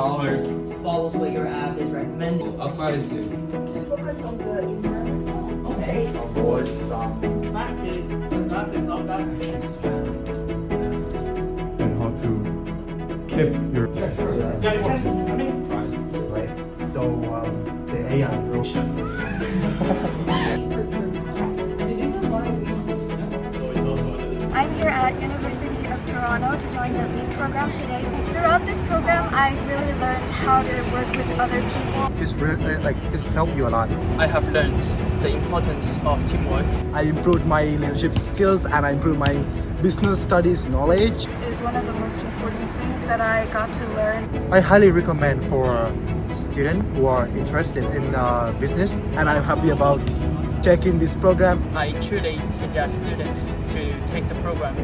dollars. Follows what your app is recommending. Advise you. Focus on the environmental. Okay. Avoid some. Fact is, the gas is not gas. And how to keep your Yeah, sure. Yeah, you can. I mean, Right. So the AI version. so it's also another. I'm here at University of Toronto to join the LEAD program today. Throughout this program, I've really learned how to work with other people. It's helped you a lot. I have learned the importance of teamwork. I improved my leadership skills and I improved my business studies knowledge. Is one of the most important things that I got to learn. I highly recommend for students who are interested in business, and I'm happy about taking this program. I truly suggest students to take the program.